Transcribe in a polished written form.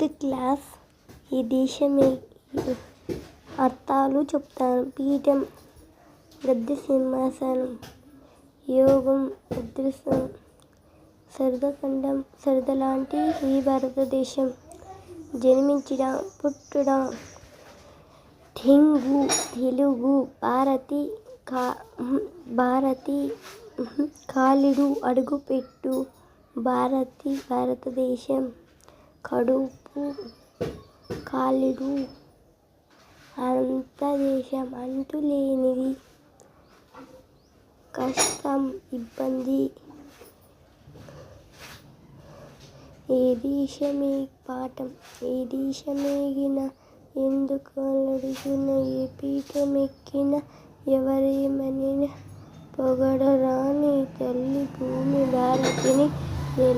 Fifth class. ఈ దేశమే అర్థాలు చెప్తాను. పీఠం, గద్దె, సింహాసనం, యోగం, అదృష్టం, సరదఖండం, సరదలాంటి ఈ భారతదేశం. జన్మించడం, పుట్టడం, ఠెంగు, తెలుగు, భారతి, కాలిడు, అడుగుపెట్టు, భారతదేశం, కడుపు, కాలిడు, అంతదేశం, అంతులేనిది, కష్టం, ఇబ్బంది. ఏ దేశమే పాఠం, ఏ దేశమేగిన, ఎందుకలడుగున, ఏ పీఠమెక్కిన, ఎవరేమనిన, పొగడరాని తల్లి భూమి భారతిని.